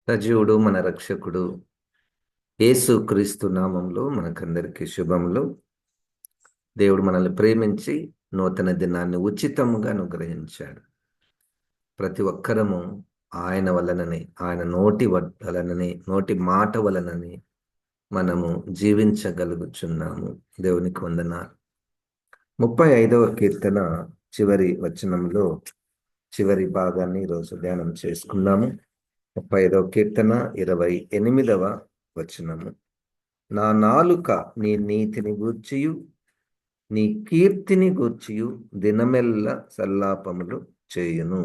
సజీవుడు మన రక్షకుడు యేసు క్రీస్తు నామంలో మనకందరికీ శుభములు. దేవుడు మనల్ని ప్రేమించి నూతన దినాన్ని ఉచితముగా అనుగ్రహించాడు. ప్రతి ఒక్కరము ఆయన వలననే, ఆయన నోటి మాట వలననే మనము జీవించగలుగుచున్నాము. దేవునికి వందనాలు. 35వ కీర్తన చివరి వచనంలో చివరి భాగాన్ని ఈరోజు ధ్యానం చేసుకున్నాము. 35వ కీర్తన 28వ వచనము. నా నాలుక నీ నీతిని గూర్చియు నీ కీర్తిని గూర్చియు దినమెల్ల సల్లాపములు చేయును.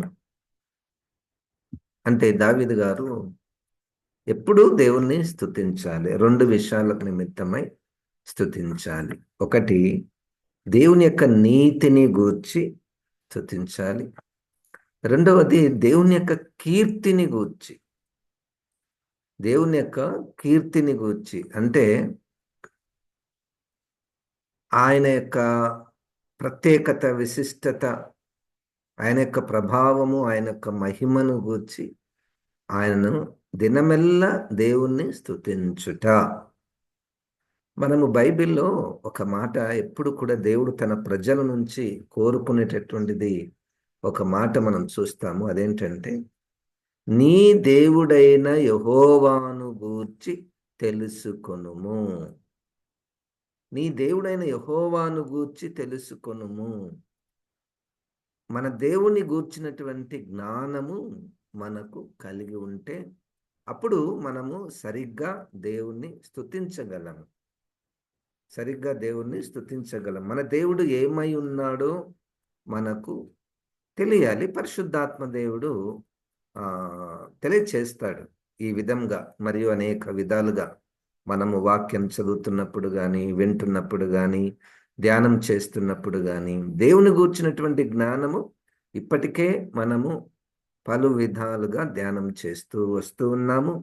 అంటే దావీదు గారు ఎప్పుడూ దేవుణ్ణి స్తుతించాలి. రెండు విషయాలకు నిమిత్తమై స్తుతించాలి. ఒకటి, దేవుని యొక్క నీతిని గూర్చి స్తుతించాలి. రెండవది, దేవుని యొక్క కీర్తిని గూర్చి. దేవుని యొక్క కీర్తిని గూర్చి అంటే ఆయన యొక్క ప్రత్యేకత, విశిష్టత, ఆయన యొక్క ప్రభావము, ఆయన యొక్క మహిమను గూర్చి ఆయనను దినమెల్లా దేవుణ్ణి స్తుతించుట. మనము బైబిల్లో ఒక మాట ఎప్పుడు కూడా దేవుడు తన ప్రజల నుంచి కోరుకునేటటువంటిది ఒక మాట మనం చూస్తాము. అదేంటంటే, నీ దేవుడైన యెహోవాను గూర్చి తెలుసుకొనుము. నీ దేవుడైన యెహోవాను గూర్చి తెలుసుకొనుము. మన దేవుని గూర్చినటువంటి జ్ఞానము మనకు కలిగి ఉంటే అప్పుడు మనము సరిగ్గా దేవుణ్ణి స్తుతించగలము. మన దేవుడు ఏమై ఉన్నాడో మనకు తెలియాలి. పరిశుద్ధాత్మ దేవుడు తెలియచేస్తాడు ఈ విధంగా మరియు అనేక విధాలుగా. మనము వాక్యం చదువుతున్నప్పుడు కానీ, వింటున్నప్పుడు కానీ, ధ్యానం చేస్తున్నప్పుడు కానీ దేవుని గూర్చినటువంటి జ్ఞానము ఇప్పటికే మనము పలు విధాలుగా ధ్యానం చేస్తూ వస్తూ ఉన్నాము.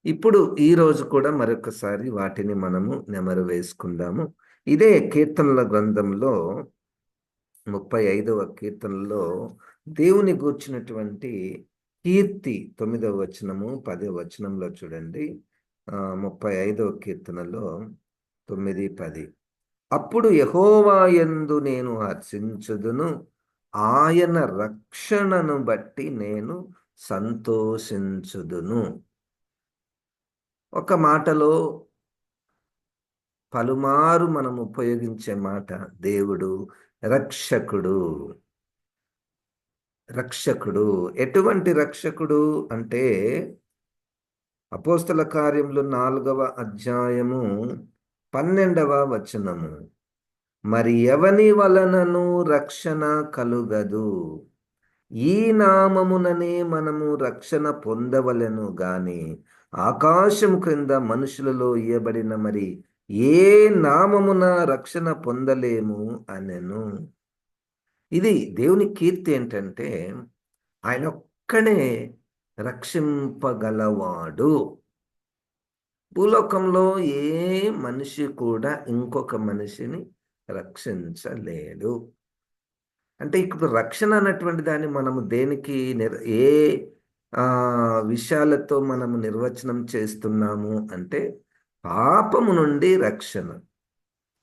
ఇప్పుడు ఈ రోజు కూడా మరొకసారి వాటిని మనము నెమరు వేసుకుందాము. ఇదే కీర్తనల గ్రంథంలో 35వ కీర్తనలో దేవుని గూర్చినటువంటి కీర్తి 9వ వచనము 10వ వచనంలో చూడండి. 35వ కీర్తనలో 9, 10. అప్పుడు యెహోవా యందు నేను హర్షించుదును, ఆయన రక్షణను బట్టి నేను సంతోషించుదును. ఒక మాటలో పలుమారు మనం ఉపయోగించే మాట, దేవుడు రక్షకుడు. ఎటువంటి రక్షకుడు అంటే, అపోస్తల కార్యములు 4వ అధ్యాయము 12వ వచనము. మరి ఎవని వలనను రక్షణ కలుగదు, ఈ నామముననే మనము రక్షణ పొందవలెను గాని ఆకాశము క్రింద మనుషులలో ఇయ్యబడిన మరి ఏ నామమున రక్షణ పొందలేము అనెను. ఇది దేవుని కీర్తి. ఏంటంటే, ఆయన ఒక్కడే రక్షింపగలవాడు. భూలోకంలో ఏ మనిషి కూడా ఇంకొక మనిషిని రక్షించలేడు. అంటే ఇప్పుడు రక్షణ అన్నటువంటి దాన్ని మనము దేనికి ఏ విషయాలతో మనము నిర్వచనం చేస్తున్నాము అంటే, పాపము నుండి రక్షణ.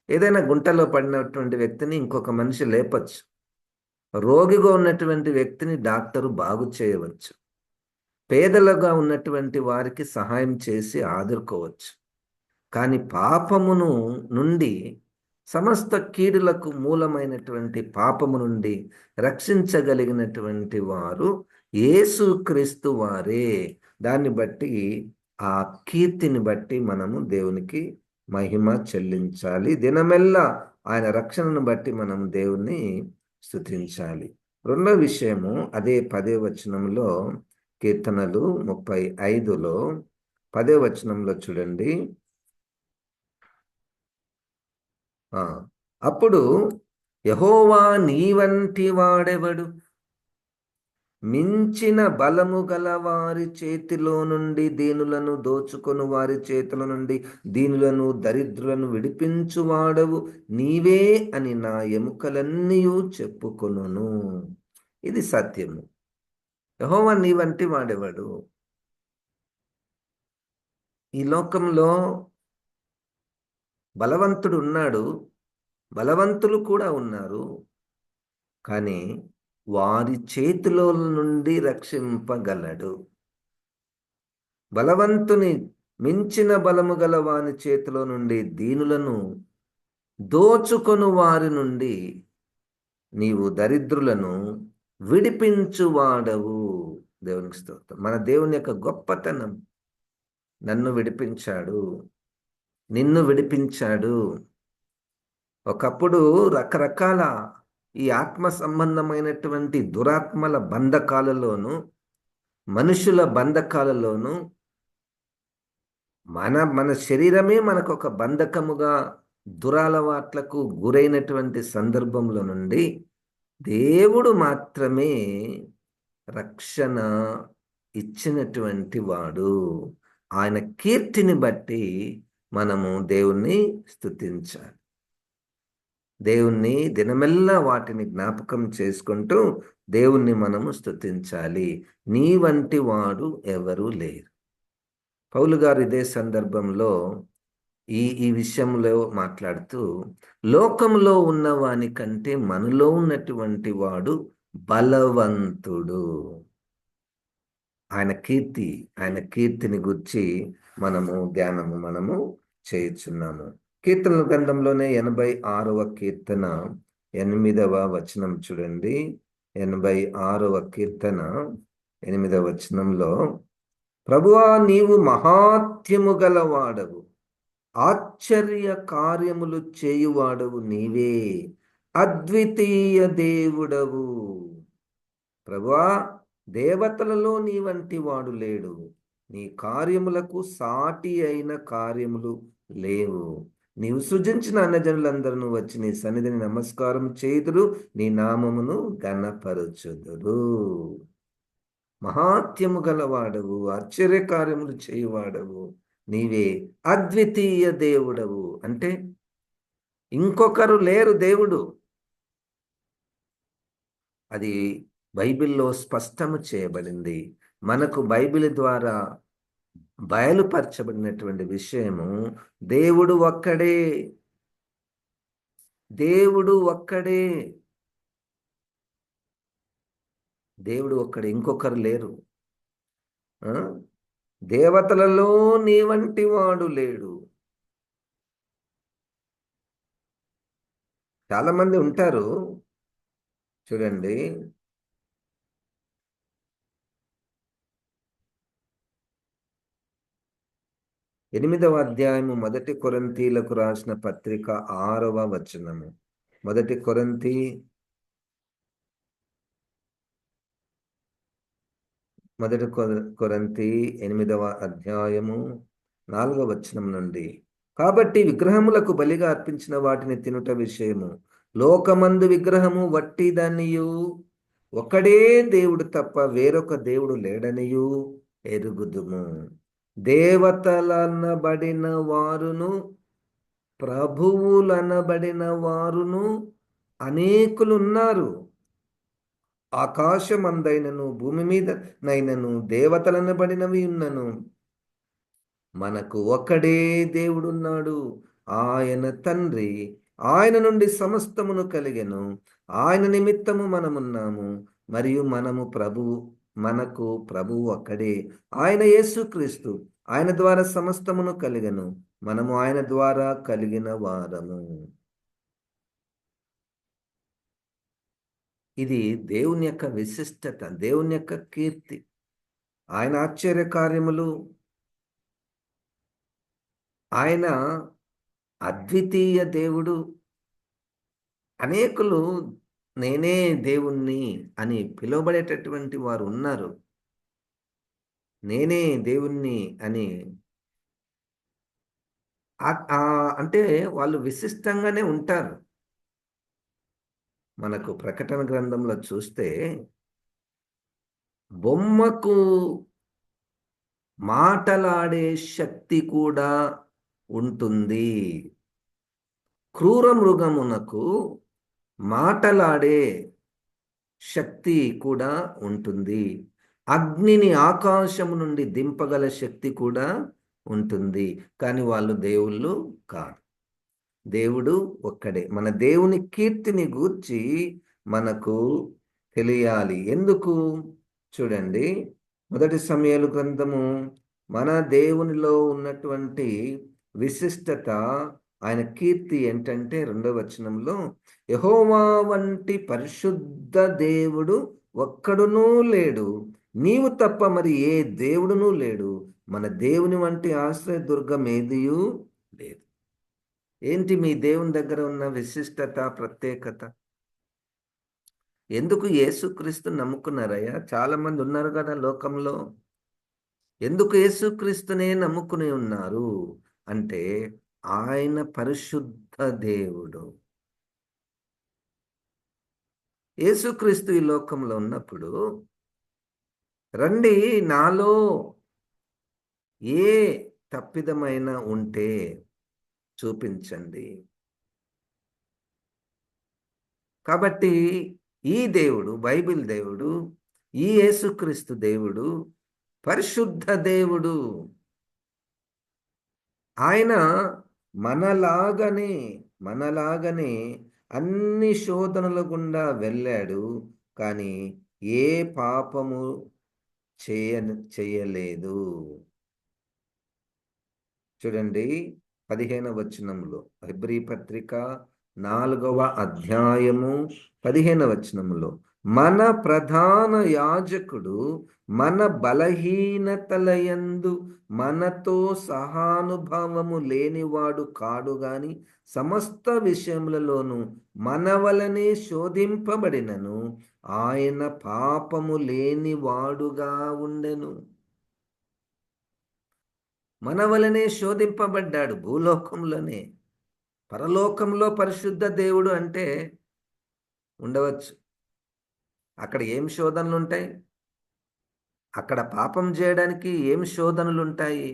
ఏదైనా గుంటలో పడినటువంటి వ్యక్తిని ఇంకొక మనిషి లేపచ్చు. రోగిగా ఉన్నటువంటి వ్యక్తిని డాక్టరు బాగు చేయవచ్చు. పేదలుగా ఉన్నటువంటి వారికి సహాయం చేసి ఆదుకోవచ్చు. కానీ పాపమును నుండి, సమస్త కీడులకు మూలమైనటువంటి పాపము నుండి రక్షించగలిగినటువంటి వారు యేసుక్రీస్తు వారే. దాన్ని బట్టి, ఆ కీర్తిని బట్టి మనము దేవునికి మహిమ చెల్లించాలి. దినమెల్లా ఆయన రక్షణను బట్టి మనం దేవుణ్ణి స్తుతించాలి. రెండో విషయము, అదే 10వ వచనంలో, కీర్తనలు 35లో 10వ వచనంలో చూడండి. అప్పుడు యెహోవా నీ వంటి వాడెవడు, మించిన బలము గల వారి చేతిలో నుండి దీనులను దోచుకొని వారి చేతుల నుండి దీనులను దరిద్రులను విడిపించువాడవు నీవే అని నా ఎముకలన్నీ చెప్పుకొనును. ఇది సత్యము. యెహోవా నీ వంటి వాడెవడు? ఈ లోకంలో బలవంతుడు ఉన్నాడు, బలవంతులు కూడా ఉన్నారు. కానీ వారి చేతిలో నుండి రక్షింపగలడు. బలవంతుని మించిన బలము గల వాని చేతిలో నుండి దీనులను దోచుకొను వారి నుండి నీవు దరిద్రులను విడిపించువాడవు. దేవునికి స్తోత్రం. మన దేవుని యొక్క గొప్పతనం, నన్ను విడిపించాడు, నిన్ను విడిపించాడు. ఒకప్పుడు రకరకాల ఈ ఆత్మ సంబంధమైనటువంటి దురాత్మల బంధకాలలోను, మనుషుల బంధకాలలోను మన శరీరమే మనకు ఒక బంధకముగా దురలవాట్లకు గురైనటువంటి సందర్భంలో నుండి దేవుడు మాత్రమే రక్షణ ఇచ్చినటువంటి వాడు. ఆయన కీర్తిని బట్టి మనము దేవుణ్ణి స్తుతించాలి. దేవుణ్ణి దినమెల్లా వాటిని జ్ఞాపకం చేసుకుంటూ దేవుణ్ణి మనము స్తుతించాలి. నీ వంటి వాడు ఎవరు లేరు. పౌలు గారు ఇదే సందర్భంలో ఈ విషయంలో మాట్లాడుతూ, లోకంలో ఉన్నవాని కంటే మనలో ఉన్నటువంటి వాడు బలవంతుడు. ఆయన కీర్తిని గురించి మనము చేయుచున్నాము. కీర్తనల గ్రంథంలోనే 86వ కీర్తన 8వ వచనం చూడండి. 86వ కీర్తన 8వ వచనంలో, ప్రభువా నీవు మహాత్యము గలవాడవు, ఆశ్చర్య కార్యములు చేయువాడవు నీవే, అద్వితీయ దేవుడవు. ప్రభువా, దేవతలలో నీ వంటి వాడు లేడు, నీ కార్యములకు సాటి అయిన కార్యములు లేవు. నీవు సృజించిన అన్నజనులందరూ వచ్చి నీ సన్నిధిని నమస్కారం చేయుదురు, నీ నామమును ఘనపరచుదురు. మహాత్యము గలవాడవు, ఆశ్చర్యకార్యములు చేయువాడవు నీవే, అద్వితీయ దేవుడవు. అంటే ఇంకొకరు లేరు దేవుడు. అది బైబిల్లో స్పష్టము చేయబడింది. మనకు బైబిల్ ద్వారా బయలుపరచబడినటువంటి విషయము, దేవుడు ఒక్కడే, దేవుడు ఒక్కడే, దేవుడు ఒక్కడే, ఇంకొకరు లేరు. దేవతలలో నీ వంటి వాడు లేడు. చాలా మంది ఉంటారు చూడండి, 8వ అధ్యాయము 1 కొరింథీలకు రాసిన పత్రిక 6వ వచనము. 1 కొరింథీ 8వ అధ్యాయము 4వ వచనం నుండి, కాబట్టి విగ్రహములకు బలిగా అర్పించిన వాటిని తినుట విషయము, లోకమందు విగ్రహము వట్టిదనియు, ఒకడే దేవుడు తప్ప వేరొక దేవుడు లేడనియు ఎరుగుదుము. దేవతలనబడిన వారును ప్రభువులనబడిన వారును అనేకులున్నారు. ఆకాశమందైనను భూమి మీద నైనను దేవతలనబడినవి ఉన్నను, మనకు ఒకడే దేవుడున్నాడు, ఆయన తండ్రి. ఆయన నుండి సమస్తమును కలిగెను, ఆయన నిమిత్తము మనమున్నాము, మరియు మనకు ప్రభువు ఒక్కడే, ఆయన యేసుక్రీస్తు. ఆయన ద్వారా సమస్తమును కలిగెను, మనము ఆయన ద్వారా కలిగిన వారము. ఇది దేవుని యొక్క విశిష్టత, దేవుని యొక్క కీర్తి, ఆయన ఆశ్చర్య కార్యములు, ఆయన అద్వితీయ దేవుడు. అనేకులు నేనే దేవుణ్ణి అని పిలువబడేటటువంటి వారు ఉన్నారు. నేనే దేవుణ్ణి అని అంటే వాళ్ళు విశిష్టంగానే ఉంటారు. మనకు ప్రకటన గ్రంథంలో చూస్తే, బొమ్మకు మాటలాడే శక్తి కూడా ఉంటుంది, క్రూర మృగమునకు మాటలాడే శక్తి కూడా ఉంటుంది, అగ్నిని ఆకాశము నుండి దింపగల శక్తి కూడా ఉంటుంది. కానీ వాళ్ళు దేవుళ్ళు కాదు. దేవుడు ఒక్కడే. మన దేవుని కీర్తిని గూర్చి మనకు తెలియాలి. ఎందుకు? చూడండి, మొదటి సమూయేలు గ్రంథము మన దేవునిలో ఉన్నటువంటి విశిష్టత, ఆయన కీర్తి ఏంటంటే 2వ వచనంలో, యెహోవా వంటి పరిశుద్ధ దేవుడు ఒక్కడునూ లేడు. నీవు తప్ప మరి ఏ దేవుడునూ లేడు. మన దేవుని వంటి ఆశ్రయదుర్గం ఏదియూ లేదు. ఏంటి మీ దేవుని దగ్గర ఉన్న విశిష్టత, ప్రత్యేకత? ఎందుకు యేసుక్రీస్తు నమ్ముకున్నారయ్యా? చాలా మంది ఉన్నారు కదా లోకంలో. ఎందుకు యేసుక్రీస్తునే నమ్ముకుని ఉన్నారు అంటే, ఆయన పరిశుద్ధ దేవుడు. యేసుక్రీస్తు ఈ లోకంలో ఉన్నప్పుడు, రండి నాలో ఏ తప్పిదమైన ఉంటే చూపించండి. కాబట్టి ఈ దేవుడు, బైబిల్ దేవుడు, ఈ యేసుక్రీస్తు దేవుడు పరిశుద్ధ దేవుడు. ఆయన మనలాగనే మనలాగనే అన్ని శోధనల గుండా వెళ్ళాడు. కానీ ఏ పాపము చేయలేదు. చూడండి, 15వ వచనంలో, హెబ్రీ పత్రిక 4వ అధ్యాయము 15వ వచనంలో, మన ప్రధాన యాజకుడు మన బలహీనతలయందు మనతో సహానుభావము లేనివాడు కాడు గాని సమస్త విషయములలోనూ మన వలనే శోధింపబడినను ఆయన పాపము లేనివాడుగా ఉండెను. మన వలనే శోధింపబడ్డాడు భూలోకంలోనే. పరలోకంలో పరిశుద్ధ దేవుడు అంటే ఉండవచ్చు. అక్కడ ఏం శోధనలుంటాయి? అక్కడ పాపం చేయడానికి ఏం శోధనలుంటాయి?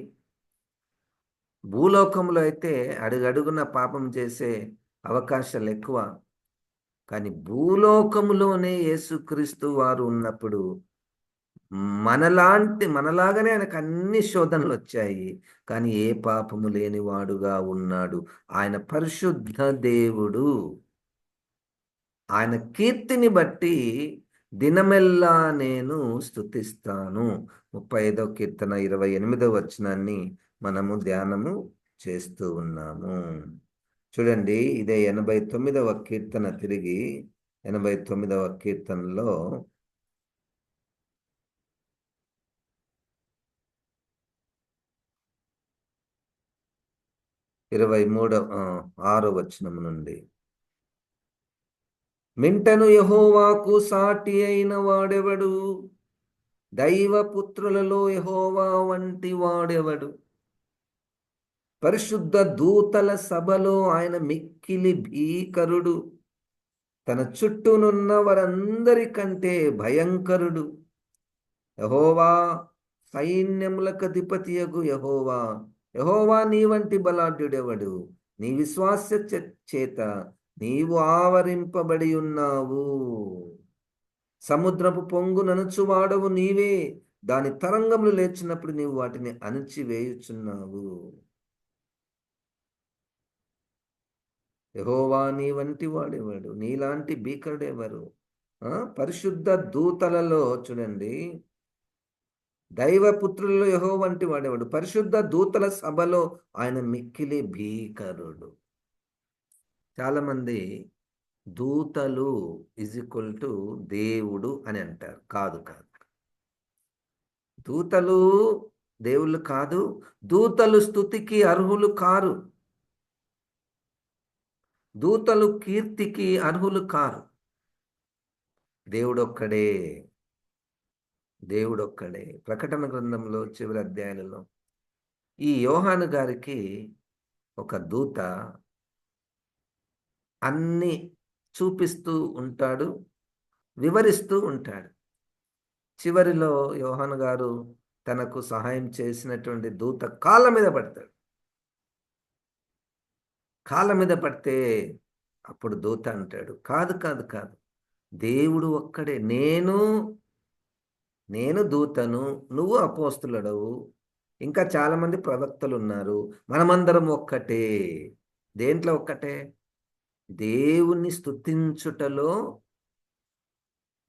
భూలోకంలో అయితే అడుగడుగున పాపం చేసే అవకాశాలు ఎక్కువ. కానీ భూలోకంలోనే యేసుక్రీస్తు వారు ఉన్నప్పుడు మనలాగానే ఆయనకు అన్ని శోధనలొచ్చాయి. కానీ ఏ పాపము లేనివాడుగా ఉన్నాడు. ఆయన పరిశుద్ధ దేవుడు. ఆయన కీర్తిని బట్టి దినమెల్లా నేను స్తుతిస్తాను. 35వ కీర్తన 28వ వచనాన్ని మనము ధ్యానము చేస్తూ ఉన్నాము. చూడండి, ఇదే 89వ కీర్తన, తిరిగి 89వ కీర్తనలో 6వ వచనం నుండి, మింటను యెహోవాకు సాటి అయిన వాడెవడు? దైవపుత్రులలో యెహోవా వంటి వాడెవడు? పరిశుద్ధ దూతల సభలో ఆయన మిక్కిలి భీకరుడు. తన చుట్టూనున్న వారందరికంటే భయంకరుడు. యెహోవా, సైన్యములకు అధిపతియగు యెహోవా, యెహోవా నీ వంటి బలాఢ్యుడెవడు? నీ విశ్వాస్య చేత నీవు ఆవరింపబడి ఉన్నావు. సముద్రపు పొంగు ననుచువాడవు నీవే. దాని తరంగములు లేచినప్పుడు నీవు వాటిని అణిచివేయుచున్నావు. యెహోవా నీ వంటి వాడెవడు? నీలాంటి భీకరుడెవరు? పరిశుద్ధ దూతలలో చూడండి, దైవపుత్రులలో యెహోవా వంటి వాడెవడు? పరిశుద్ధ దూతల సభలో ఆయన మిక్కిలి భీకరుడు. చాలామంది దూతలు = దేవుడు అని అంటారు. కాదు కాదు, దూతలు దేవుళ్ళు కాదు. దూతలు స్తుతికి అర్హులు కారు. దూతలు కీర్తికి అర్హులు కారు. దేవుడొక్కడే. దేవుడొక్కడే. ప్రకటన గ్రంథంలో చివరి అధ్యాయాలలో ఈ యోహాను గారికి ఒక దూత అన్ని చూపిస్తూ ఉంటాడు, వివరిస్తూ ఉంటాడు. చివరిలో యోహాను గారు తనకు సహాయం చేసినటువంటి దూత కాళ్ళ మీద పడతాడు. కాళ్ళ మీద పడితే అప్పుడు దూత అంటాడు, కాదు కాదు కాదు, దేవుడు ఒక్కడే. నేను దూతను, నువ్వు అపోస్తలుడవు. ఇంకా చాలా మంది ప్రవక్తలు ఉన్నారు. మనమందరం ఒక్కటే. దేంట్లో ఒక్కటే? దేవుణ్ణి స్తుతించుటలో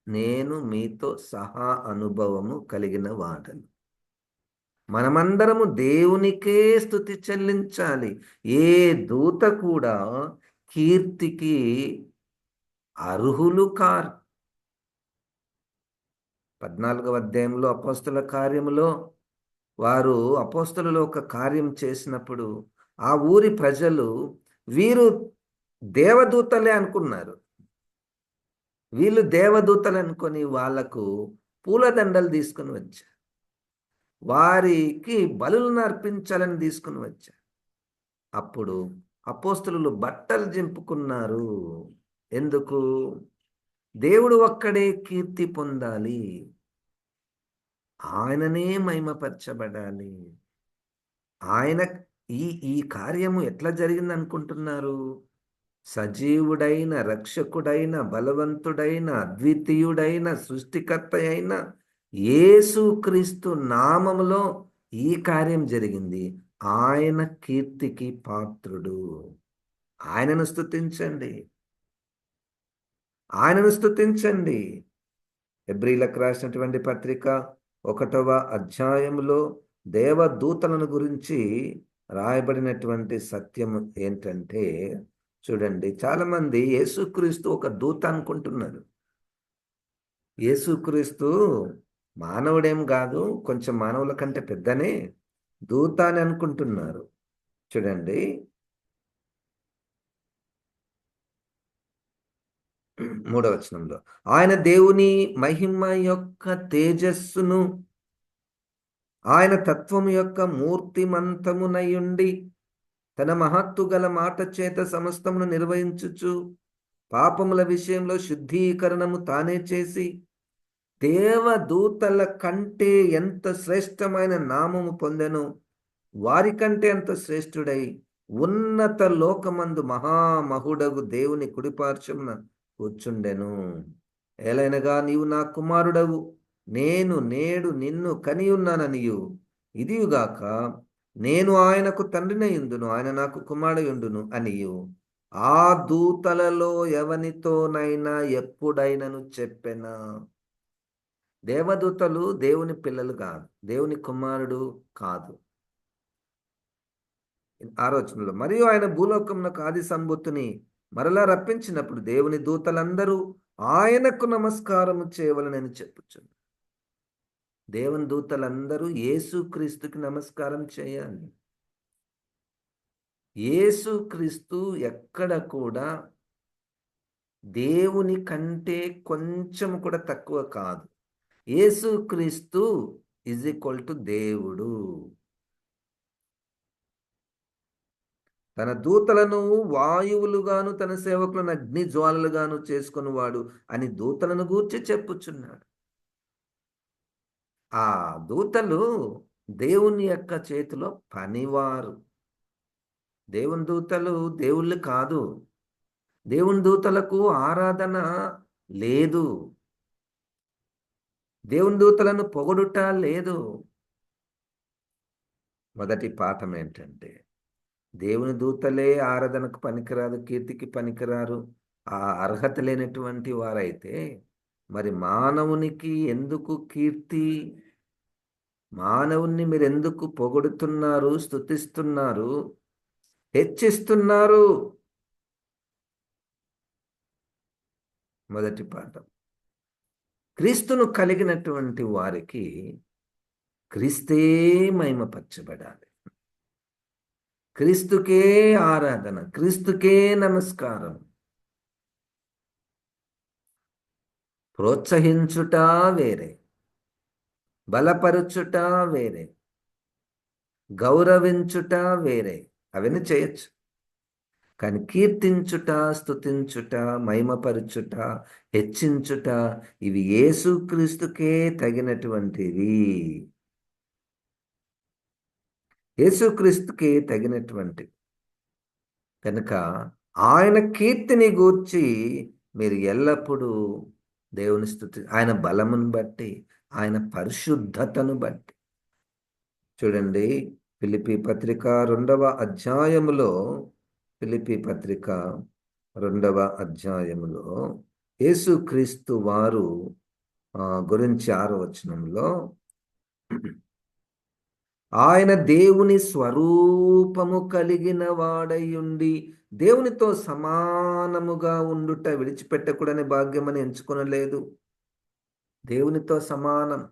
నేను మీతో సహా అనుభవము కలిగిన వాడను. మనమందరము దేవునికే స్తుతి చెల్లించాలి. ఏ దూత కూడా కీర్తికి అర్హులు కారు. 14వ అధ్యాయంలో అపోస్తల కార్యములో వారు అపోస్తలులు ఒక కార్యం చేసినప్పుడు ఆ ఊరి ప్రజలు వీరు దేవదూతలే అనుకున్నారు. వీళ్ళు దేవదూతలు అనుకొని వాళ్లకు పూలదండలు తీసుకుని వచ్చారు. వారికి బలులను అర్పించాలని తీసుకుని వచ్చారు. అప్పుడు అపోస్తలులు బట్టలు చింపుకున్నారు. ఎందుకు? దేవుడు ఒక్కడే కీర్తి పొందాలి, ఆయననే మహిమపరచబడాలి. ఆయన ఈ ఈ కార్యము ఎట్లా జరిగింది అనుకుంటున్నారు? సజీవుడైన, రక్షకుడైన, బలవంతుడైన, అద్వితీయుడైన, సృష్టికర్త అయిన యేసుక్రీస్తు నామములో ఈ కార్యం జరిగింది. ఆయన కీర్తికి పాత్రుడు. ఆయనను స్తుతించండి, ఆయనను స్తుతించండి. హెబ్రీలకు రాసినటువంటి పత్రిక 1వ అధ్యాయంలో దేవదూతలను గురించి రాయబడినటువంటి సత్యం ఏంటంటే, చూడండి, చాలామంది యేసుక్రీస్తు ఒక దూత అనుకుంటున్నారు. యేసుక్రీస్తు మానవుడేం కాదు, కొంచెం మానవుల కంటే పెద్దనే, దూత అని అనుకుంటున్నారు. చూడండి, 3వ వచనంలో ఆయన దేవుని మహిమ యొక్క తేజస్సును, ఆయన తత్వము యొక్క మూర్తిమంతమునయుండి తన మహత్తు గల మాట చేత సమస్తమును నిర్వహించుచు పాపముల విషయంలో శుద్ధీకరణము తానే చేసి దేవదూతల కంటే ఎంత శ్రేష్టమైన నామము పొందెను, వారికంటే ఎంత శ్రేష్ఠుడై ఉన్నత లోకమందు మహామహుడగు దేవుని కుడిపార్శ్వమున కూర్చుండెను. ఏలైనగా నీవు నా కుమారుడవు, నేను నేడు నిన్ను కనియున్నాననియు, ఇదియుగాక నేను ఆయనకు తండ్రినయుందును, ఆయన నాకు కుమారుడుండును అనియు ఆ దూతలలో ఎవనితోనైనా ఎప్పుడైనను చెప్పెనా. దేవదూతలు దేవుని పిల్లలు కాదు, దేవుని కుమారుడు కాదు. 6వ వచనంలో మరియు ఆయన భూలోకమునకు ఆది సంభూతిని మరలా రప్పించినప్పుడు దేవుని దూతలందరూ ఆయనకు నమస్కారము చేయవలనని చెప్పుచున్నారు. దేవుని దూతలందరూ యేసుక్రీస్తుకి నమస్కారం చేయాలి. యేసుక్రీస్తు ఎక్కడ కూడా దేవుని కంటే కొంచెం కూడా తక్కువ కాదు. యేసుక్రీస్తు ఈజ్ ఈక్వల్ టు దేవుడు. తన దూతలను వాయువులుగాను తన సేవకులను అగ్ని జ్వాలలుగాను చేసుకునివాడు అని దూతలను గూర్చి చెప్పుచున్నాడు. ఆ దూతలు దేవుని యొక్క చేతిలో పనివారు. దేవుని దూతలు దేవుళ్ళు కాదు. దేవుని దూతలకు ఆరాధన లేదు. దేవుని దూతలను పొగడుట లేదు. మొదటి పాఠం ఏంటంటే, దేవుని దూతలే ఆరాధనకు పనికిరాదు, కీర్తికి పనికిరారు, ఆ అర్హత లేనటువంటి వారైతే మరి మానవునికి ఎందుకు కీర్తి? మానవుణ్ణి మీరు ఎందుకు పొగడుతున్నారు, స్తుతిస్తున్నారు, హెచ్చిస్తున్నారు? మొదటి పాఠం, క్రీస్తును కలిగినటువంటి వారికి క్రీస్తే మహిమపరచబడాలి. క్రీస్తుకే ఆరాధన, క్రీస్తుకే నమస్కారం. ప్రోత్సహించుట వేరే, బలపరుచుట వేరే, గౌరవించుట వేరే, అవన్నీ చేయొచ్చు. కానీ కీర్తించుట, స్తుతించుట, మహిమపరచుట, హెచ్చించుట, ఇవి యేసుక్రీస్తుకే తగినటువంటివి. యేసుక్రీస్తుకే తగినటువంటివి కనుక ఆయన కీర్తిని గూర్చి మీరు ఎల్లప్పుడూ దేవుని స్తుతి, ఆయన బలమును బట్టి, ఆయన పరిశుద్ధతను బట్టి. చూడండి, ఫిలిప్పీ పత్రిక 2వ అధ్యాయములో, ఫిలిప్పీ పత్రిక 2వ అధ్యాయములో యేసుక్రీస్తు వారు గురించి 6వ వచనంలో, ఆయన దేవుని స్వరూపము కలిగిన వాడయుండి దేవునితో సమానముగా ఉండుట విడిచిపెట్టకూడని భాగ్యమని ఎంచుకొనలేదు. దేవునితో సమానం.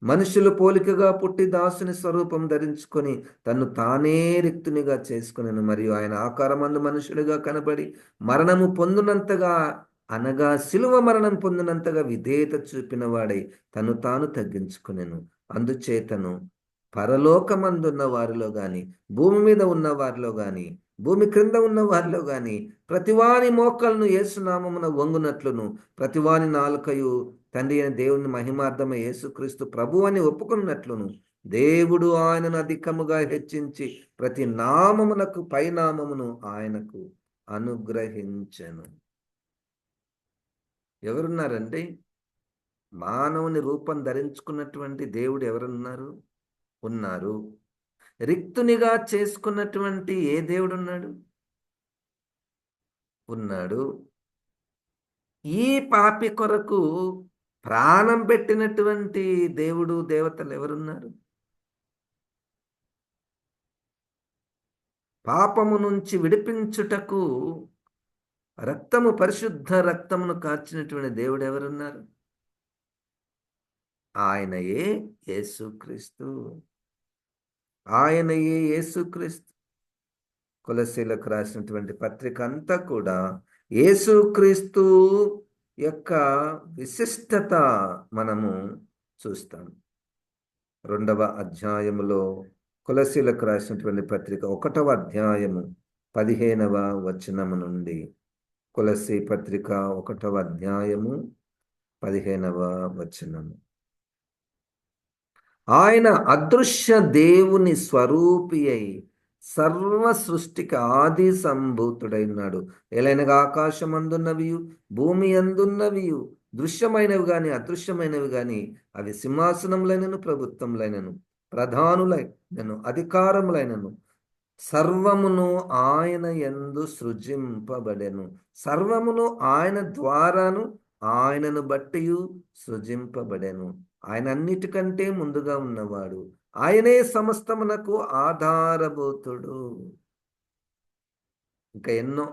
మనుషులు పోలికగా పుట్టి దాసుని స్వరూపం ధరించుకొని తన్ను తానే రిక్తునిగా చేసుకునేను. మరియు ఆయన ఆకారమందు మనుషుడిగా కనబడి మరణము పొందినంతగా, అనగా శిలువ మరణం పొందినంతగా విధేయత చూపిన వాడై తను తాను తగ్గించుకునేను. అందుచేతను పరలోకమందున్న వారిలో గాని, భూమి మీద ఉన్న వారిలో గాని, భూమి క్రింద ఉన్న వారిలో గాని ప్రతివాని మోకాళ్ళను యేసునామమున వంగునట్లును, ప్రతివాని నాలుకయు తండ్రి అయిన దేవుని మహిమార్థమై యేసుక్రీస్తు ప్రభు అని ఒప్పుకున్నట్లును, దేవుడు ఆయనను అధికముగా హెచ్చించి ప్రతి నామమునకు పైనామమును ఆయనకు అనుగ్రహించెను. ఎవరున్నారండి? మానవుని రూపం ధరించుకున్నటువంటి దేవుడు ఎవరున్నారు? ఉన్నారు. రిక్తునిగా చేసుకున్నటువంటి ఏ దేవుడు ఉన్నాడు? ఉన్నాడు. ఈ పాపి కొరకు ప్రాణం పెట్టినటువంటి దేవుడు, దేవతలు ఎవరున్నారు? పాపము నుంచి విడిపించుటకు పరిశుద్ధ రక్తమును కార్చినటువంటి దేవుడు ఎవరున్నారు? ఆయనయే యేసుక్రీస్తు. ఆయనయే యేసుక్రీస్తు. కొలస్సీలకు రాసినటువంటి పత్రిక అంతా కూడా యేసుక్రీస్తు యొక్క విశిష్టత మనము చూస్తాం. 2వ అధ్యాయములో కొలస్సీలకు రాసినటువంటి పత్రిక 1వ అధ్యాయము 15వ వచనము నుండి, కొలస్సీ పత్రిక 1వ అధ్యాయము 15వ వచనము. ఆయన అదృశ్య దేవుని స్వరూపి అయి సర్వ సృష్టికి ఆది సంభూతుడైనాడు. ఎలైనగా ఆకాశమందున్నవియు భూమి అందున్నవియు, దృశ్యమైనవి గాని అదృశ్యమైనవి గాని, అవి సింహాసనములైనను ప్రభుత్వములైనను ప్రధానులైనను అధికారములైనను సర్వమును ఆయన యందు సృజింపబడెను. సర్వమును ఆయన ద్వారాను ఆయనను బట్టి సృజింపబడెను. ఆయన అన్నిటికంటే ముందుగా ఉన్నవాడు. ఆయనే సమస్తమునకు ఆధారభూతుడు. ఇంకా ఎన్నో.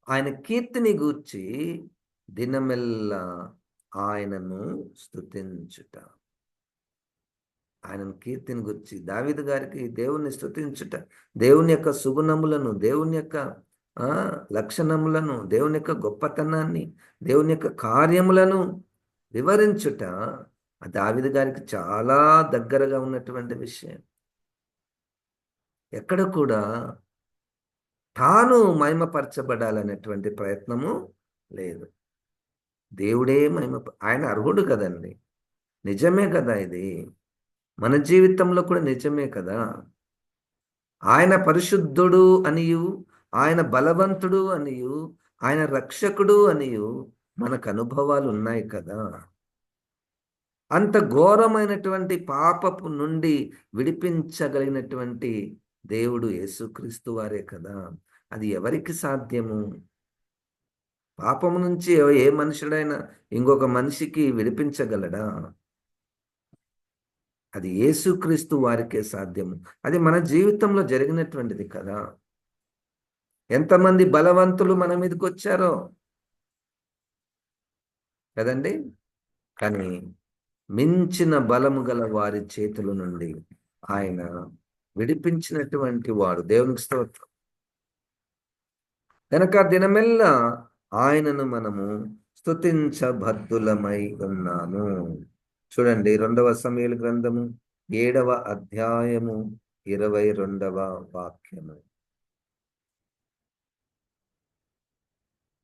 ఆయన కీర్తిని గూర్చి దినమెల్లా ఆయనను స్తుతించుట. ఆయనను కీర్తిని గురించి దావీదు గారికి దేవుణ్ణి స్తుతించుట, దేవుని యొక్క సుగుణములను, దేవుని యొక్క లక్షణములను, దేవుని యొక్క గొప్పతనాన్ని, దేవుని యొక్క కార్యములను వివరించుట దావీదు గారికి చాలా దగ్గరగా ఉన్నటువంటి విషయం. ఎక్కడ కూడా తాను మహిమపరచబడాలనేటువంటి ప్రయత్నము లేదు. దేవుడే ఆయన అర్హుడు కదండి. నిజమే కదా ఇది. మన జీవితంలో కూడా నిజమే కదా. ఆయన పరిశుద్ధుడు అనియు, ఆయన బలవంతుడు అనియు, ఆయన రక్షకుడు అనియు మనకు అనుభవాలు ఉన్నాయి కదా. అంత ఘోరమైనటువంటి పాపపు నుండి విడిపించగలిగినటువంటి దేవుడు యేసుక్రీస్తు వారే కదా. అది ఎవరికి సాధ్యము? పాపము నుంచి ఏ మనుషుడైనా ఇంకొక మనిషికి విడిపించగలడా? అది యేసుక్రీస్తు వారికే సాధ్యము. అది మన జీవితంలో జరిగినటువంటిది కదా. ఎంతమంది బలవంతులు మన మీదకి వచ్చారో కదండి. కానీ మించిన బలము గల వారి చేతుల నుండి ఆయన విడిపించినటువంటి వాడు. దేవునికి స్తోత్రం. కనుక దినమెల్లా ఆయనను మనము స్తుతించబద్ధులమై ఉన్నాము. చూడండి, 2వ సమూయేలు గ్రంథము 7వ అధ్యాయము 22వ వాక్యము.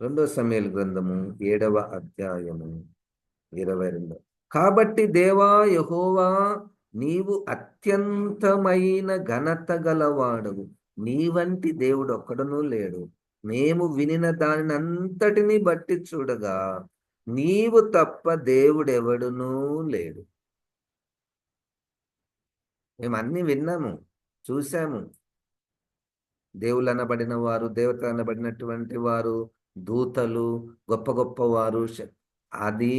2వ సమూయేలు గ్రంథము 7వ అధ్యాయము 22. కాబట్టి దేవా యెహోవా, నీవు అత్యంతమైన ఘనత గలవాడవు. నీ వంటి దేవుడు ఒక్కడునూ లేడు. మేము వినిన దానిని అంతటిని బట్టి చూడగా నీవు తప్ప దేవుడెవడునూ లేడు. మేము అన్ని విన్నాము, చూసాము. దేవుళ్ళు అనబడిన వారు, దేవతలు అనబడినటువంటి వారు, దూతలు, గొప్ప గొప్ప వారు, అది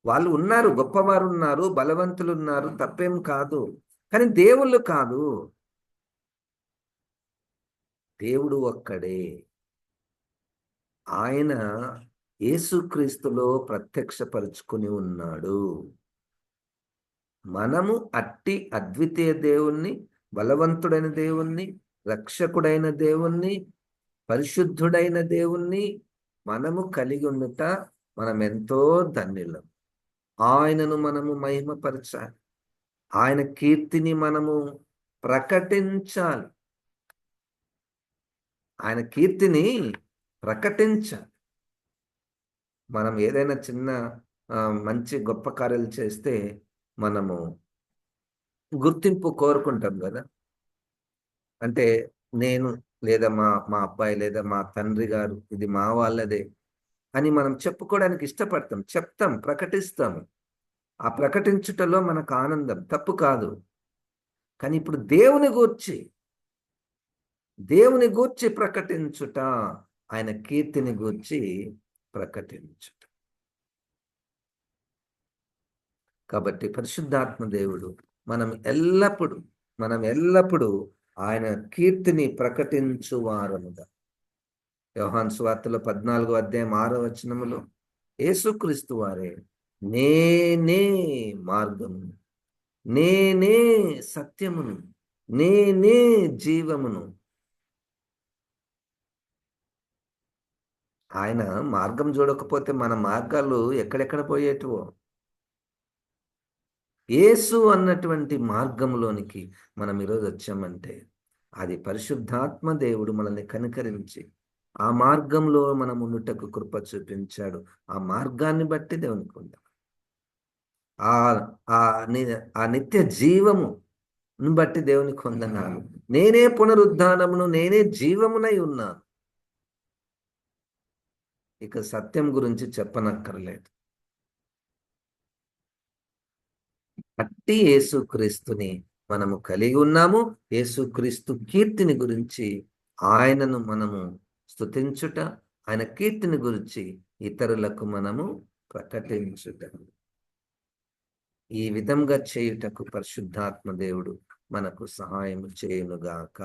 వాళ్ళు ఉన్నారు, గొప్పవారు ఉన్నారు, బలవంతులు ఉన్నారు, తప్పేం కాదు. కానీ దేవుళ్ళు కాదు. దేవుడు ఒక్కడే. ఆయన యేసుక్రీస్తులో ప్రత్యక్షపరుచుకుని ఉన్నాడు. మనము అట్టి అద్వితీయ దేవుణ్ణి, బలవంతుడైన దేవుణ్ణి, రక్షకుడైన దేవుణ్ణి, పరిశుద్ధుడైన దేవుణ్ణి మనము కలిగి ఉండుట మనమెంతో ధన్యులం. ఆయనను మనము మహిమపరచాలి. ఆయన కీర్తిని మనము ప్రకటించాలి. ఆయన కీర్తిని ప్రకటించాలి. మనం ఏదైనా చిన్న మంచి గొప్ప కార్యాలు చేస్తే మనము గుర్తింపు కోరుకుంటాం కదా. అంటే నేను, లేదా మా మా అబ్బాయి, లేదా మా తండ్రి గారు, ఇది మా వాళ్ళదే అని మనం చెప్పుకోవడానికి ఇష్టపడతాం, చెప్తాం, ప్రకటిస్తాము. ఆ ప్రకటించుటలో మనకు ఆనందం, తప్పు కాదు. కానీ ఇప్పుడు దేవుని గూర్చి ప్రకటించుట, ఆయన కీర్తిని గూర్చి ప్రకటించుట. కాబట్టి పరిశుద్ధాత్మ దేవుడు మనం ఎల్లప్పుడూ ఆయన కీర్తిని ప్రకటించు వారముగా. యోహాను సువార్తలో 14వ అధ్యాయం 6వ వచనములో యేసుక్రీస్తు వారే నేనే మార్గము, నేనే సత్యమును, నేనే జీవమును. ఆయన మార్గం చూడకపోతే మన మార్గాలు ఎక్కడెక్కడ పోయేటివో. యేసు అన్నటువంటి మార్గంలోనికి మనం ఈరోజు వచ్చామంటే అది పరిశుద్ధాత్మ దేవుడు మనల్ని కనికరించి ఆ మార్గంలో మనం ఉండుటకు కృప చూపించాడు. ఆ మార్గాన్ని బట్టి దేవునికి ఉందాం. ఆ ఆ ఆ నిత్య జీవము బట్టి దేవునికి వందనాలు. నేనే పునరుద్ధానమును, నేనే జీవమునై ఉన్నాను. ఇక సత్యం గురించి చెప్పనక్కర్లేదు. అట్టి యేసుక్రీస్తుని మనము కలిగి ఉన్నాము. యేసుక్రీస్తు కీర్తిని గురించి ఆయనను మనము స్తుతించుట, ఆయన కీర్తిని గురించి ఇతరులకు మనము ప్రకటించుట. ఈ విధంగా చేయుటకు పరిశుద్ధాత్మ దేవుడు మనకు సహాయం చేయునుగాక.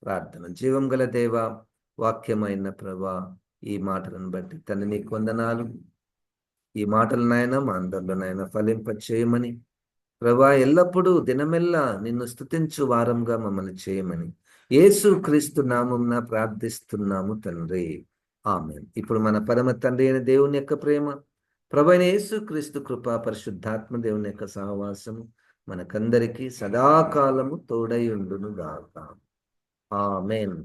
ప్రార్థన. జీవం గల దేవ, వాక్యమైన ప్రభా, ఈ మాటలను బట్టి తండ్రి నీకు వందనాలు. ఈ మాటలనైనా మా అందరిలోనైనా ఫలింప చేయమని ప్రభా, ఎల్లప్పుడూ దినమెల్లా నిన్ను స్తుతించు వారంగా మమ్మల్ని చేయమని యేసు క్రీస్తు నామమున ప్రార్థిస్తున్నాము తండ్రి. ఆమేన్. ఇప్పుడు మన పరమ తండ్రి అయిన దేవుని యొక్క ప్రేమ, ప్రభు అయిన యేసు క్రీస్తు కృప, పరిశుద్ధాత్మ దేవుని యొక్క సహవాసము మనకందరికీ సదాకాలము తోడై ఉండును గాక. ఆమేన్.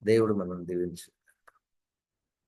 దేవుడు మనం దీవించు.